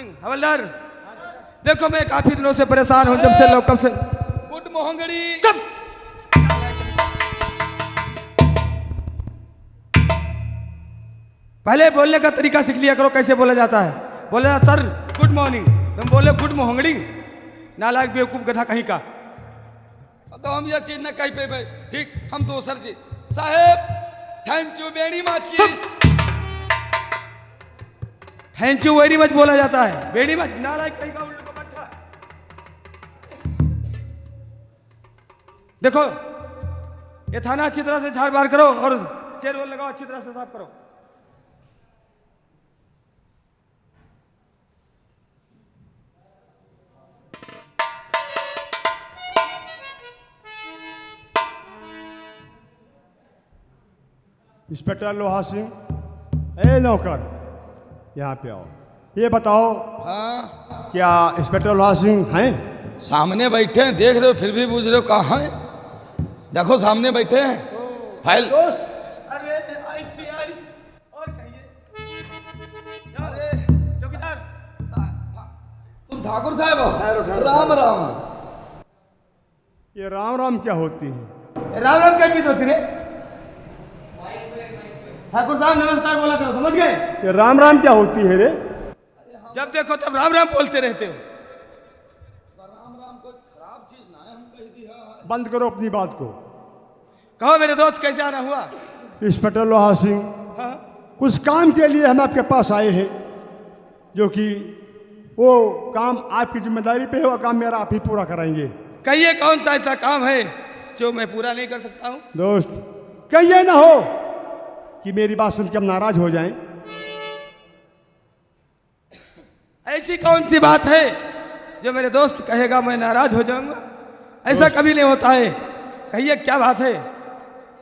Morning हवलदार। देखो मैं काफी दिनों से परेशान हूँ, जब से लोकल से। गुड मोहंगड़ी। चुप। पहले बोलने का तरीका सीख लिया करो, कैसे बोला जाता है। बोले सर गुड मॉर्निंग, तुम बोले गुड मोहंगड़ी। नालायक बेवकूफ गधा कहीं का। तो हम यह चीज न कही पे भाई, ठीक हम दोसर चीज साहेब thank you very much. Thank you very much बोला जाता है, वेरी मच नालायक कहीं का उल्लू का बट्टा। देखो ये थाना अच्छी तरह से झाड़ बार करो और चेयर रोल लगाओ, अच्छी तरह से साफ करो। इंस्पेक्टर लोहा सिंह, ए नौकर, यहाँ पे आओ। ये बताओ, हाँ क्या इंस्पेक्टर लोहा सिंह हैं? सामने बैठे हैं, देख रहे हो फिर भी पूछ रहे हो कहाँ है। देखो सामने बैठे हैं, फाइल। अरे ऐसी यारी और कहिए। अरे चौकीदार तुम ठाकुर साहब हो? राम राम। ये राम राम क्या होती है? राम राम क्या चीज होती रे? ठाकुर साहब नमस्कार बोला करो, समझ गए? ये राम राम क्या होती है रे? जब देखो तब राम राम बोलते रहते हो। राम राम कोई खराब चीज ना है, हम कह दिया। बंद करो अपनी बात को। कहो मेरे दोस्त कैसे आना हुआ? इंस्पेक्टर लोहा सिंह, हाँ? कुछ काम के लिए हम आपके पास आए हैं, जो कि वो काम आपकी जिम्मेदारी पे है। वो काम मेरा आप ही पूरा कराएंगे। कहिए कौन सा ऐसा काम है जो मैं पूरा नहीं कर सकता हूँ? दोस्त, कहिए ना हो कि मेरी बात सुन के हम नाराज हो जाएं। ऐसी कौन सी बात है जो मेरे दोस्त कहेगा मैं नाराज हो जाऊंगा? ऐसा कभी नहीं होता है। कहिए क्या बात है,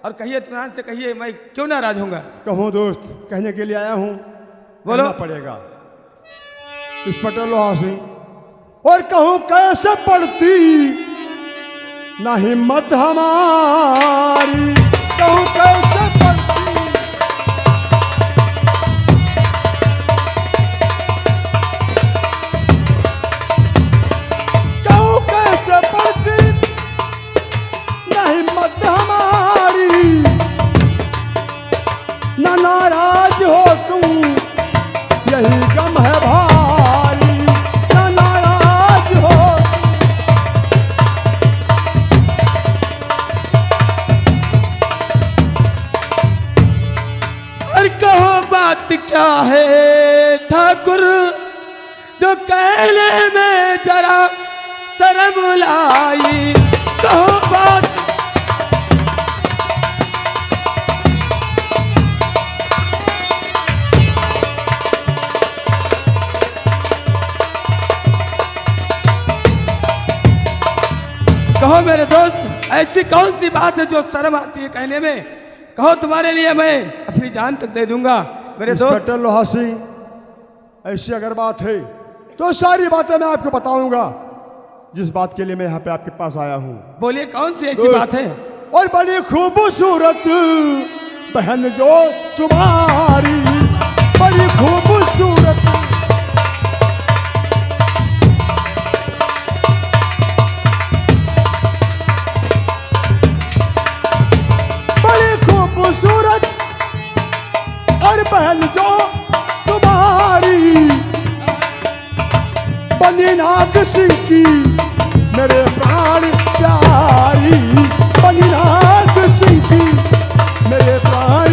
और कहिए इत्मीनान से कहिए, मैं क्यों नाराज होऊंगा? कहूँ दोस्त, कहने के लिए आया हूँ। बोलो। कहना पड़ेगा इंस्पेक्टर लोहा सिंह, और कहूँ कैसे पड़ती ना हिम्मत हमारी। कहूँ कैसे पड़ती, कहूँ कैसे पड़ती ना हिम्मत हमारी। ना नाराज हो तुम, यही गम है भारी। ना नाराज हो, और कहो बात क्या है ठाकुर, जो कहने में जरा शर्म लाई। कहो बात। कहो मेरे दोस्त, ऐसी कौन सी बात है जो शर्म आती है कहने में? कहो तुम्हारे लिए मैं अपनी जान तक दे दूंगा मेरे दोस्त। इंस्पेक्टर लोहा सिंह, ऐसी अगर बात है तो सारी बातें मैं आपको बताऊंगा, जिस बात के लिए मैं यहाँ पे आपके पास आया हूँ। बोलिए कौन सी ऐसी दोस्त, बात है? और बड़ी खूबसूरत बहन जो तुम्हारी, बड़ी खूबसूरत। बड़ी खूबसूरत और बहन जो तुम्हारी, बनी नाग सिंह की मेरे प्राण प्यारी। बनी नाग सिंह की मेरे प्राण।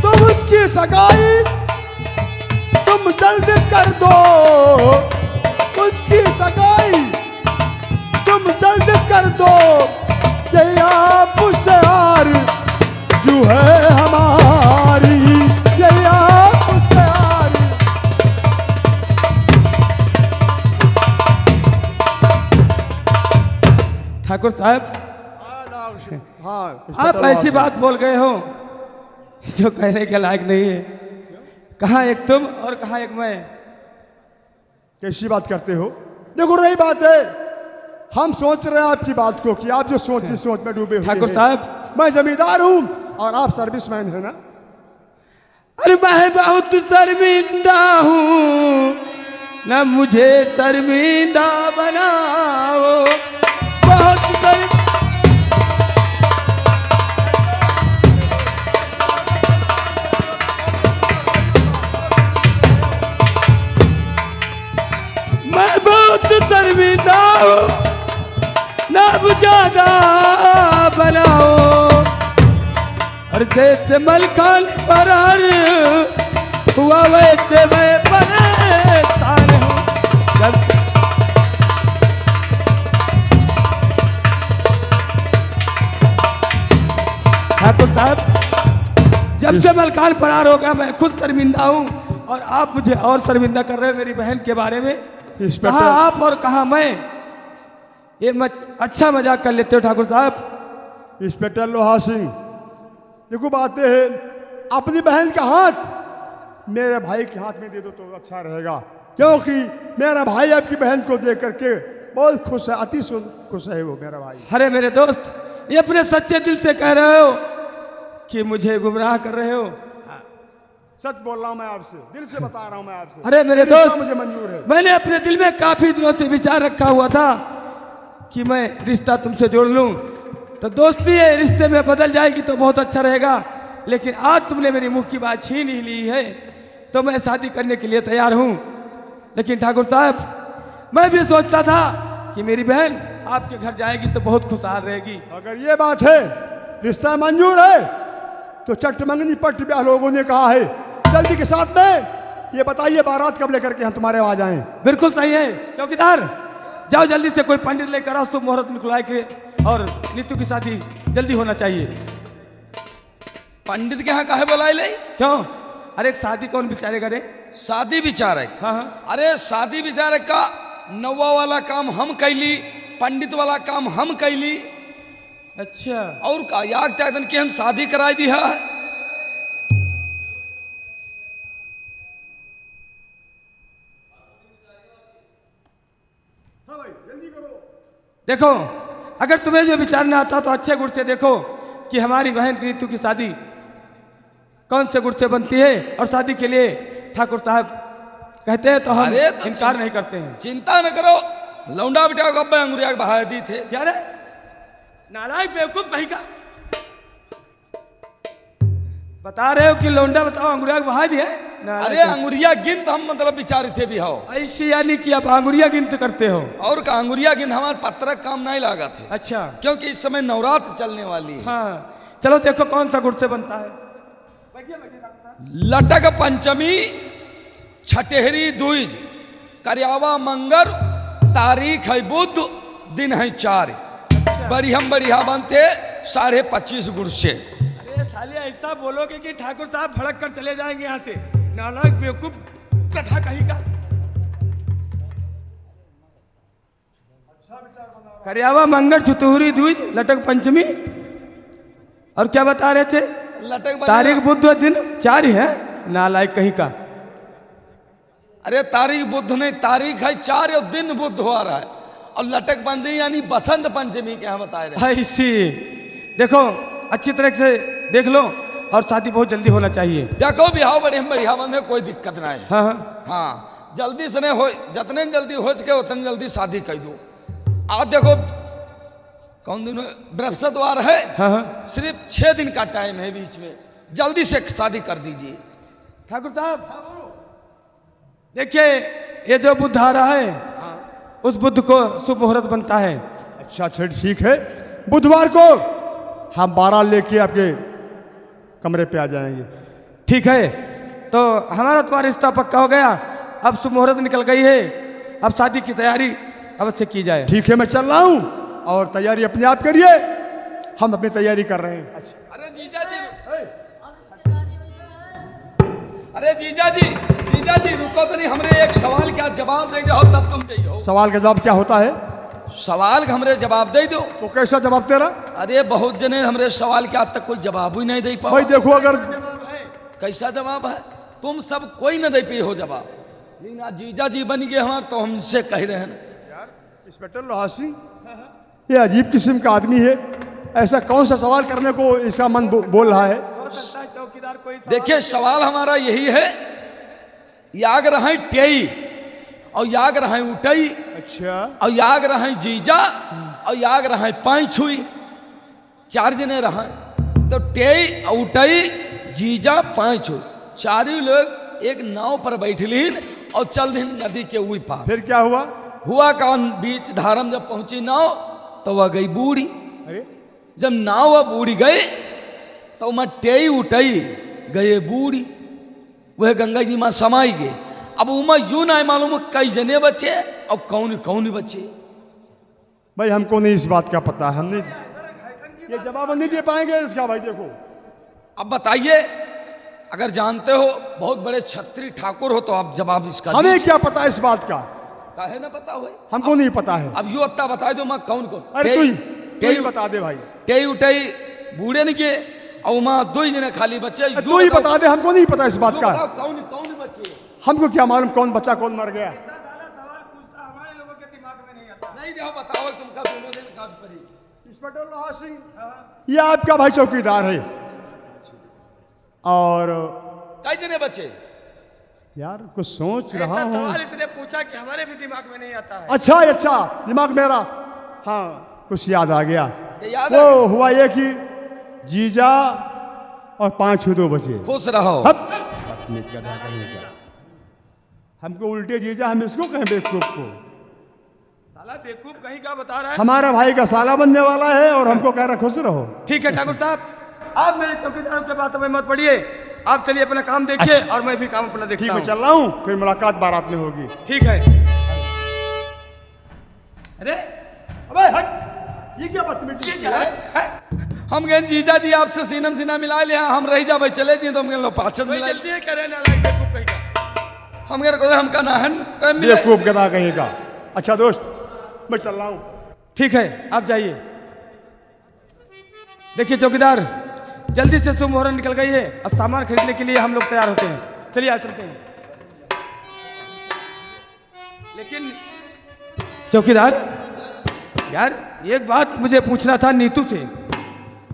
तुम उसकी सगाई तुम जल्द कर दो, उसकी सगाई तुम जल्द कर दो। ये आप से हार जो है हमारी, ये आप से हार। ठाकुर साहब, हाँ, आप ऐसी बात बोल गए हो जो कहने के लायक नहीं है। कहाँ एक तुम और कहाँ एक मैं? कैसी बात करते हो? देखो रही बात है, हम सोच रहे हैं आपकी बात को कि आप जो सोच में डूबे हुए ठाकुर हैं। साहब, मैं जमींदार हूँ और आप सर्विसमैन है ना। अरे मैं बहुत शर्मिंदा हूँ, न मुझे शर्मिंदा बनाओ। बहुत मैं बहुत शर्मिंदा हूँ, न ज्यादा बनाओ। और जैसे मलकान फरार हुआ वैसे मैं परेशान हूँ। ठाकुर साहब, जब से मलकान फरार हो गया मैं खुद शर्मिंदा हूँ, और आप मुझे और शर्मिंदा कर रहे हो मेरी बहन के बारे में। कहाँ आप और कहाँ मैं, ये अच्छा मजाक कर लेते हो ठाकुर साहब। इंस्पेक्टर लोहा सिंह, देखो बातें हैं, अपनी बहन का हाथ मेरे भाई के हाथ में दे दो तो अच्छा रहेगा, क्योंकि मेरा भाई आपकी बहन को देख करके बहुत खुश है, अति खुश है वो मेरा भाई। अरे मेरे दोस्त, ये अपने सच्चे दिल से कह रहे हो कि मुझे गुमराह कर रहे हो? सच बोल रहा हूं मैं आपसे, दिल से बता रहा हूं मैं आपसे। अरे मेरे दोस्त, मुझे मंजूर है। मैंने अपने दिल में काफी दिनों से विचार रखा हुआ था कि मैं रिश्ता तुमसे जोड़ लूं, तो दोस्ती है रिश्ते में बदल जाएगी तो बहुत अच्छा रहेगा। लेकिन आज तुमने मेरी मुंह की बात छीन ही ली है, तो मैं शादी करने के लिए तैयार हूं। लेकिन ठाकुर साहब, मैं भी सोचता था कि मेरी बहन आपके घर जाएगी तो बहुत खुशहाल रहेगी। अगर ये बात है, रिश्ता मंजूर है, तो चट मंगनी पट ब्याह लोगों ने कहा है, जल्दी के साथ में ये बताइए बारात कब लेकर के हम तुम्हारे वहां जाएं? बिल्कुल सही है चौकीदार, जाओ जल्दी से कोई पंडित लेकर आओ, शुभ मुहूर्त निकलवाए के, और नीतू की शादी जल्दी होना चाहिए। पंडित के यहाँ काहे बुलाए ले? क्यों? अरे शादी कौन बिचारेगा रे? शादी विचारक? हाँ हाँ। अरे शादी विचारक का नौवा वाला काम हम कैली, पंडित वाला काम हम कैली। अच्छा, और का याग त्यागन के हम शादी कराई दी है। देखो, अगर तुम्हें जो विचारना आता तो अच्छे गुड़ से देखो कि हमारी बहन नीतू की शादी कौन से गुड़ से बनती है, और शादी के लिए ठाकुर साहब कहते हैं तो हम इनकार नहीं करते हैं। चिंता न करो, लौंडा बेटा को अब्बा अंगुरिया बहा दी थे। क्या रे नालायक बेवकूफ कहीं का बता रहे हो कि लौंडा बताओ अंगुरिया बहा दिया? अरे अंगुरिया गिनत हम मतलब विचारे थे भी हो ऐसी, यानी कि आप अंगुरिया गिनत करते हो? और का अंगुरिया गिन हमारे पत्रक काम नहीं लगा थे। अच्छा, क्योंकि इस समय नवरात्र चलने वाली है। हाँ चलो देखो कौन सा गुड़ से बनता है। लटक पंचमी छठहरी दूज करियावा मंगर, तारीख है बुध, दिन है 4। बढ़िया बढ़िया बनते 25.5 गुड़ से। अरे साले ऐसा बोलोगे कि ठाकुर साहब भड़क कर चले जाएंगे यहाँ से, नालायक बेवकूफ कथा कहीं का। करियावा मंगल छठहरी दूज लटक पंचमी, और क्या बता रहे थे? लटक तारीख बुध दिन 4 है, नालायक कहीं का। अरे तारीख बुध नहीं, तारीख है 4 और दिन बुध हो रहा है, और लटक पंचमी यानी बसंत पंचमी के यहाँ बताए रहे। इसी देखो अच्छी तरह से देख लो, और शादी बहुत जल्दी होना चाहिए। देखो बिहाव बढ़िया बंदे, कोई दिक्कत ना है। हाँ हाँ हाँ, जल्दी से नहीं हो, जितने जल्दी हो सके उतने जल्दी शादी कर दो। आप देखो कौन दिन बृहस्पतिवार है। हाँ हाँ, सिर्फ 6 दिन का टाइम है बीच में, जल्दी से शादी कर दीजिए। ठाकुर साहब देखिए, ये जो बुध आ रहा है उस बुध को शुभ मुहूर्त बनता है। अच्छा अच्छा ठीक है, बुधवार को हम 12 लेके आपके कमरे पे आ जाएंगे। ठीक है, तो हमारा तुम्हारा रिश्ता पक्का हो गया, अब शुभ मुहूर्त निकल गई है, अब शादी की तैयारी अवश्य की जाए। ठीक है, मैं चल रहा हूँ, और तैयारी अपने आप करिए, हम अपनी तैयारी कर रहे हैं। अच्छा। अरे जीजा जी, अरे जीजा जी रुको तो नहीं, हमरे एक सवाल का जवाब दे दो तब तुम जाइयो। सवाल का जवाब क्या होता है? सवाल का हमरे जवाब दे दो। तो कैसा जवाब तेरा? अरे बहुत जने हमरे सवाल के आज तक कोई जवाब ही नहीं दे पाओ। भाई देखो, अगर कैसा जवाब है, तुम सब कोई न दे पाई हो जवाब, लेकिन आज जीजा जी बन गए हमारे, तो हमसे कह रहे हैं यार इंस्पेक्टर लोहा सिंह, ये अजीब किस्म का आदमी है, ऐसा कौन सा सवाल करने को इसका मन बोल रहा है? चौकीदार कोई देखिए सवाल हमारा यही है, याग रहे टेई और याग रहे उठई अच्छा और याग रहे जीजा और याग रहे पाई छुई, 4 जने रहे। तो टेई उठई जीजा पाई छुई, चारों लोग एक नाव पर बैठलीन और चल दिन नदी के ऊई पार। फिर क्या हुआ? हुआ कौन, बीच धारम जब पहुंची नाव तो वह गई बूढ़ी। अरे जब नाव वह बूढ़ी गई तो मैं टेई उठई गए बूढ़ी, वह गंगा जी मां समाई गए। अब उमा यूं ना मालूम कई जने बचे और कौन कौन बचे। भाई हमको नहीं इस बात का पता है, हम नहीं ये जवाब नहीं दे पाएंगे इसका। भाई देखो अब बताइए, अगर जानते हो बहुत बड़े छत्री ठाकुर हो तो आप जवाब इसका हमें क्या पता इस बात का? काहे ना पता हो। हमको नहीं पता है। अब यू अत्ता बता दो मैं कौन कौन। अरे तू ही बता दे भाई। टेई उठई बूढ़े नहीं के और मां 2 जने खाली बच्चे। तू ही बता दे, हमको नहीं पता इस बात का। कौन कौन बच्चे, हमको क्या मालूम कौन बच्चा कौन मर गया। सवाल पूछता हमारे लोगों के दिमाग में नहीं आता। नहीं देखो बताओ तुमका दोनों दिन काज पड़ी। इंस्पेक्टर लोहा सिंह, ये आपका भाई चौकीदार है। और कई जने बच्चे यार कुछ सोच रहा ऐसा हूँ। सवाल इसने पूछा कि हमारे भी दिमाग में नहीं आता है। अच्छा दिमाग मेरा, हाँ कुछ याद आ गया। याद है? वो हुआ ये कि जीजा और 5 2 बचे। खुश रहो। हमको उल्टे जीजा, हम इसको कहें बेवकूफ को? साला बेवकूफ कहीं का बता रहा है। हमारा भाई का साला बनने वाला है और हमको कह रहा खुश रहो। ठीक है ठाकुर साहब, आप मेरे चौकीदारों के बातों में मत पड़िए, आप चलिए अपना काम देखिए। अच्छा। और मैं भी काम अपना देखता ठीक हूँ। है, चल रहा हूँ, फिर मुलाकात बारात में होगी। ठीक है। अरे अबे हट, ये क्या बदतमीजी है? हम गए जीजा जी आपसे सीनम सीना मिला लिया, हम रह जा भाई चले जी तो हम लो पाचन कोई मिला। जल्दी है करे ना लाइक बेवकूफ कहीं का। हम को हमका नाहन कम मिले। बेवकूफ गधा कहेगा। अच्छा दोस्त, मैं चल रहा हूँ। ठीक है, आप जाइए। देखिए चौकीदार, जल्दी से शुभ मुहूर्त निकल गई है और सामान खरीदने के लिए हम लोग तैयार होते हैं। चलिए आज चलते हैं। लेकिन चौकीदार यार, एक बात मुझे पूछना था नीतू से।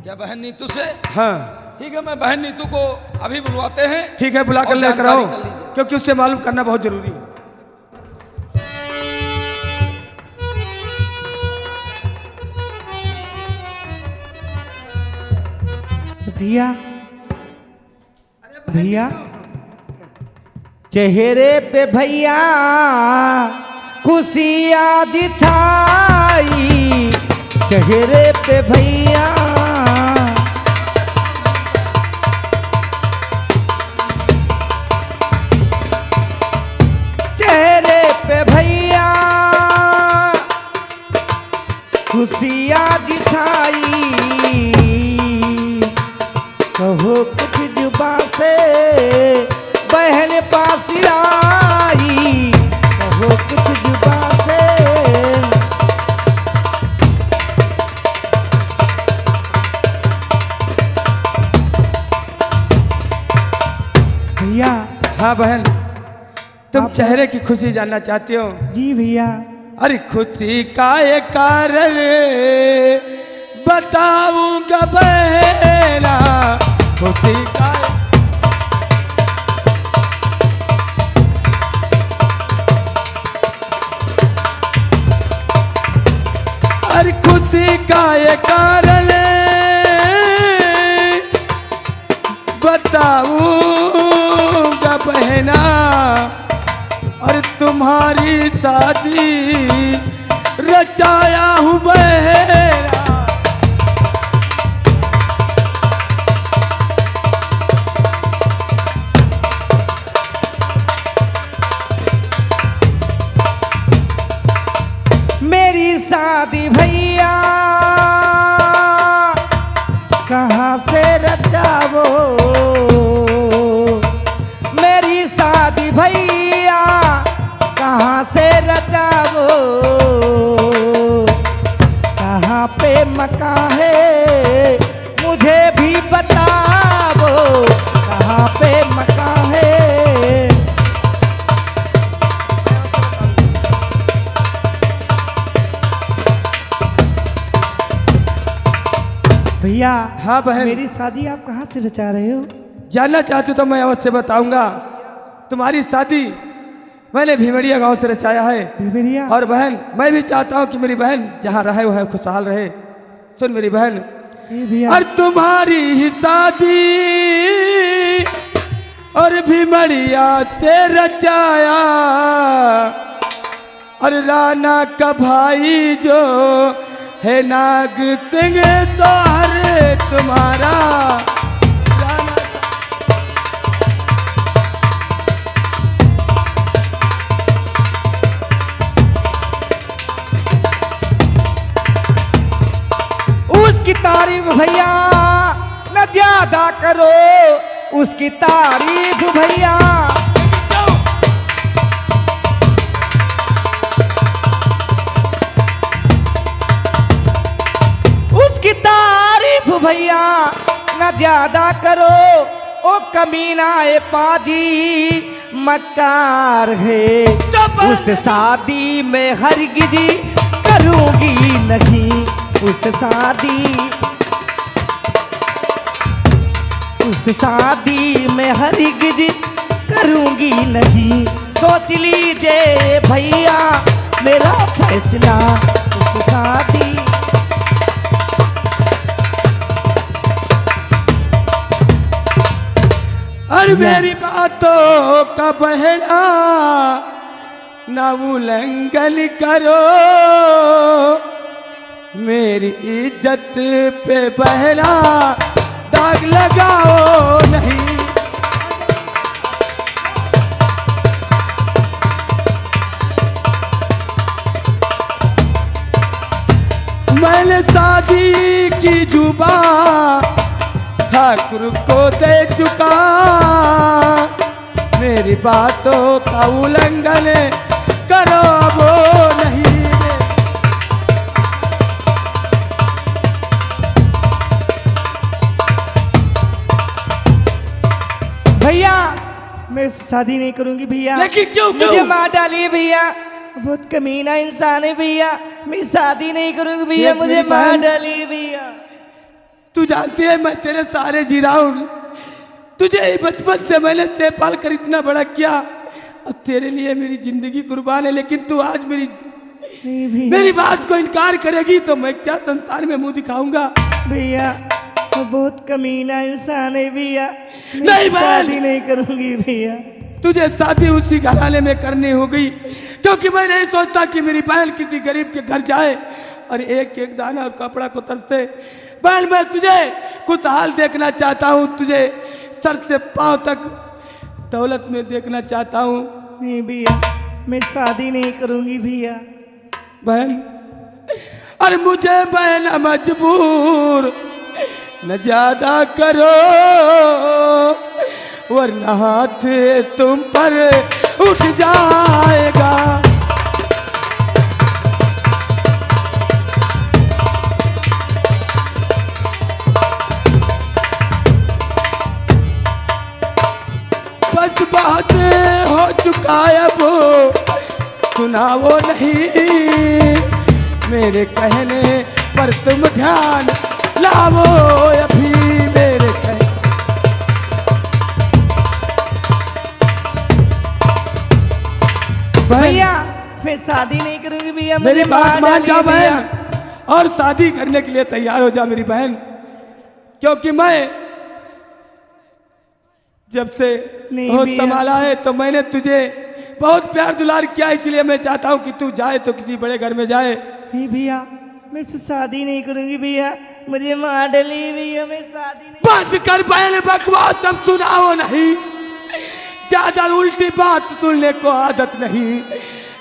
क्या बहन नीतू से? हाँ ठीक है, मैं बहन नीतू को अभी बुलवाते हैं। ठीक है, बुला कर और लेकर जानकारी आओ, कर लीजिए। क्योंकि उससे मालूम करना बहुत जरूरी है। भैया भैया चेहरे पे भैया खुशी आज छाई, चेहरे पे भैया चेहरे पे भैया खुशी आज छाई, कहो कुछ जुबा से बहन पास आई, कहो कुछ जुबा से। भैया। हाँ बहन, तुम चेहरे की खुशी जानना चाहती हो? जी भैया। अरे खुशी का ये कारण बताऊंगा बहना, खुशी का अरे खुशी का ये कारण बताऊंगा बहना, और तुम्हारी शादी रचाया हूँ बहना। मेरी शादी भैया कहाँ से रचावो, मेरी शादी भैया कहाँ से रचावो, कहाँ पे मकान है मुझे भी बतावो, कहाँ पे मकान है। भैया। हाँ बहन। मेरी शादी आप कहाँ से रचा रहे हो? जानना चाहते हो तो मैं अवश्य बताऊंगा। तुम्हारी शादी मैंने भीमड़िया गांव से रचाया है। भिमरिया और बहन, मैं भी चाहता हूँ कि मेरी बहन जहाँ रहे वो है खुशहाल रहे। सुन मेरी बहन, भैया और तुम्हारी ही शादी और भीमड़िया से रचाया, और राणा का भाई जो है नाग सिंह सौहर तुम्हारा। उसकी तारीफ भैया न ज्यादा करो, उसकी तारीफ भैया। उसकी तारीफ भैया न ज्यादा करो, ओ कमीना ए पाजी मक्कार है। उस शादी में हरगिज करूंगी नहीं, उस शादी में हरगिज करूंगी नहीं। सोच लीजिए भैया मेरा फैसला, उस शादी। और मेरी बातों का बहना ना उल्लंघन करो, मेरी इज्जत पे बहना दाग लगाओ नहीं। मैंने शादी की जुबा ठाकुर को दे चुका, मेरी बातों का उल्लंघन करो वो नहीं। भैया मैं शादी नहीं करूंगी भैया। लेकिन क्यों मुझे मार डालिए भैया, बहुत कमीना इंसान है भैया। मैं शादी नहीं करूंगी भैया, ये मुझे मेरी मार बहन- डालिए भैया। तू जानती है मैं तेरे सारे जी रहा हूं, तुझे बचपन से मैंने से पाल कर इतना बड़ा किया, और तेरे लिए मेरी जिंदगी कुर्बान है। लेकिन तू आज नहीं भैया, मेरी बात को इनकार करेगी तो मैं क्या संसार में मुंह दिखाऊंगा। भैया वो बहुत कमीना इंसान है भैया। मैं नहीं बहन। शादी नहीं करूंगी भैया। तुझे शादी उसी घराने में करनी होगी, क्योंकि मैं नहीं सोचता कि मेरी बहन किसी गरीब के घर जाए और एक एक दाना और कपड़ा को तरसे। बहन मैं तुझे कुछ हाल देखना चाहता हूँ, तुझे सर से पांव तक दौलत में देखना चाहता हूँ। नहीं भैया मैं शादी नहीं करूंगी भैया। बहन, और मुझे बहन मजबूर न ज्यादा करो, वरना हाथ तुम पर उठ जाएगा। बस बात हो चुका अब सुनाओ नहीं, मेरे कहने पर तुम ध्यान लाओ अभी मेरे कहने। भैया मैं शादी नहीं करूंगी भैया, मेरी मुझे बात मार मान जा डालिए भैया। बहन, और शादी करने के लिए तैयार हो जा मेरी बहन, क्योंकि मैं जब से नहीं होश भैया। संभाला है तो मैंने तुझे बहुत प्यार दुलार किया, इसलिए मैं चाहता हूँ कि तू जाए तो किसी बड़े घर में जाए। नहीं भैया मैं इससे शादी नहीं करूंगी भैया, मुझे मार डालिए भैया, मैं शादी नहीं। बंद कर बहन बकवास, सब सुनाओ नहीं, ज्यादा उल्टी बात सुनने को आदत नहीं।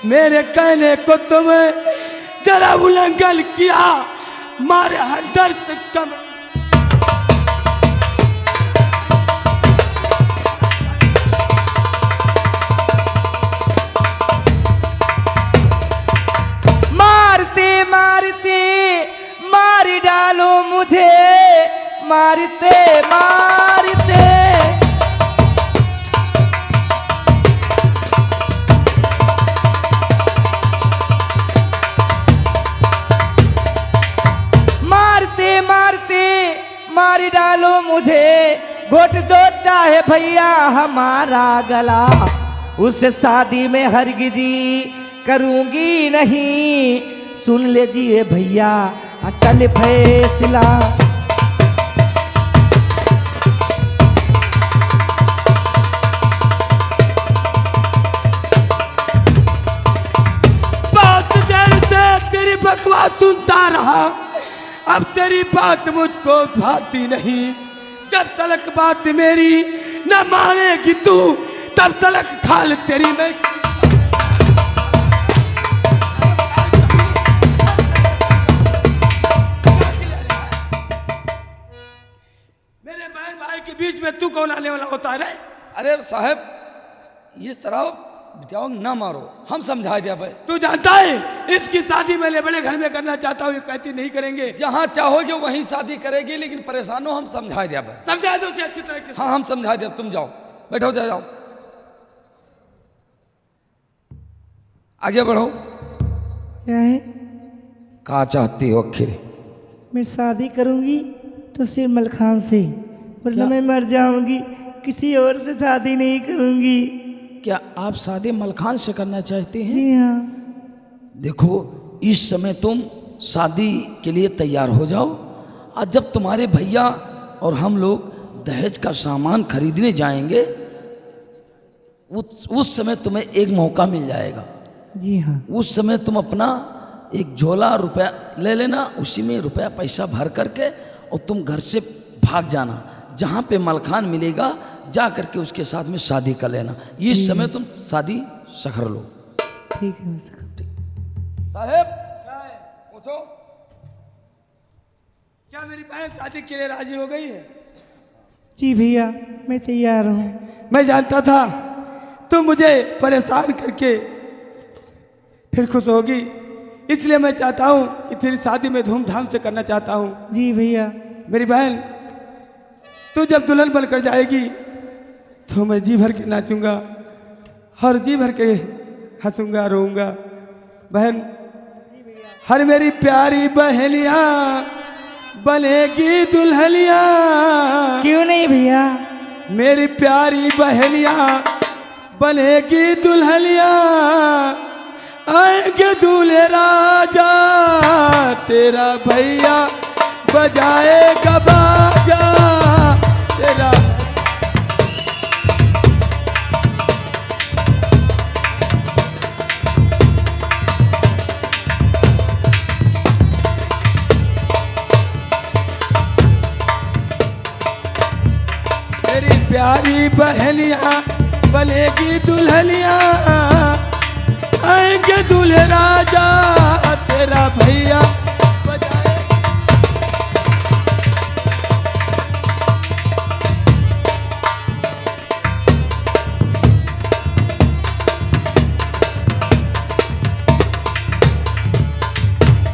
मेरे कहने को तुम जरा उल्लंघन किया, मारे हंटर से कम। मारते मारते मार डालो मुझे, मारते मारते। मारते मारते मार डालो मुझे, घोट दो चाहे भैया हमारा गला, उससे शादी में हरगिजी करूंगी नहीं। सुन लीजिए भैया अटल फैसला। बात देर से तेरी बकवास सुनता रहा, अब तेरी बात मुझको भाती नहीं। जब तलक बात मेरी न मानेगी तू, तब तलक खाल तेरी मैं। मेरे बहन भाई के बीच में तू कौन आने वाला होता है? अरे साहब इस तरह बिटियाओं ना मारो, हम समझा दिया भाई। तू जानता है इसकी शादी मैंने बड़े घर में करना चाहता हूँ, ये कहती नहीं करेंगे। जहाँ चाहोगे वहीं शादी करेगी, लेकिन परेशान हो हम समझा दिया भाई। समझा दो उसे अच्छी तरह से। हाँ हम समझा दिया, तुम जाओ बैठो, जाओ आगे बढ़ो। क्या है? कहा चाहती हो आखिर? मैं शादी करूंगी तो सिर्फ मलखान से, वरना मैं मर जाऊंगी। किसी और से शादी नहीं करूंगी। क्या आप शादी मलखान से करना चाहते हैं? जी हाँ। देखो इस समय तुम शादी के लिए तैयार हो जाओ, और जब तुम्हारे भैया और हम लोग दहेज का सामान खरीदने जाएंगे, उस समय तुम्हें एक मौका मिल जाएगा। जी हाँ। उस समय तुम अपना एक झोला रुपया ले लेना, उसी में रुपया पैसा भर करके और तुम घर से भाग जाना। जहाँ पे मलखान मिलेगा जा करके उसके साथ में शादी कर लेना। इस समय तुम शादी सखर लो। ठीक है सर। साहेब पूछो। क्या मेरी बहन शादी के लिए राजी हो गई है? जी भैया मैं तैयार हूँ। मैं जानता था तुम मुझे परेशान करके फिर खुश होगी, इसलिए मैं चाहता हूँ कि तेरी शादी में धूमधाम से करना चाहता हूँ। जी भैया। मेरी बहन तू जब दुल्हन बनकर जाएगी तो मैं जी भर के नाचूंगा और जी भर के हंसूंगा रोऊंगा। बहन हर मेरी प्यारी बहनिया बनेगी दुल्हनिया। क्यों नहीं भैया? मेरी प्यारी बहनिया बनेगी दुल्हनिया। आएंगे दूल्हे राजा तेरा भैया बजाएगा बाजा तेरा। मेरी प्यारी बहनिया बनेगी दुल्हनिया। आएंगे दूल्हे राजा तेरा भैया बजाए।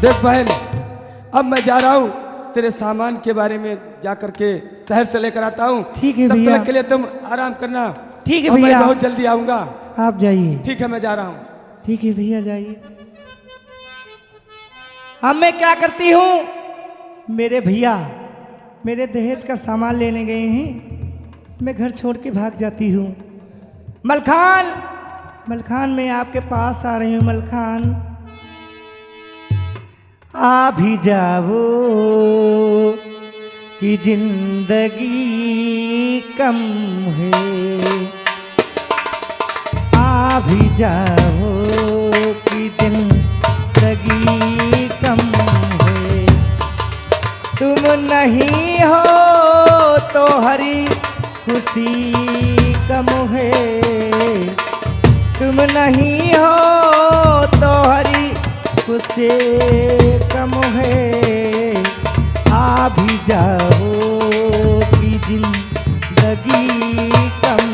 देख बहन अब मैं जा रहा हूँ, तेरे सामान के बारे में जा करके शहर से लेकर आता हूँ। ठीक है तब भैया। तक के लिए तुम आराम करना। ठीक है और भैया। मैं बहुत जल्दी आऊँगा। आप जाइए। ठीक है मैं जा रहा हूँ। ठीक है भैया जाइए। अब मैं क्या करती हूँ, मेरे भैया मेरे दहेज का सामान लेने गए हैं, मैं घर छोड़ के भाग जाती हूँ। मलखान, मलखान मैं आपके पास आ रही हूँ। मलखान आ भी जाओ कि जिंदगी कम है। आ भी जाओ कि जिंदगी कम है। तुम नहीं हो तो हरी खुशी कम है। तुम नहीं हो तो हरी खुशी कम है। आ भी जाओ कि जिंदगी कम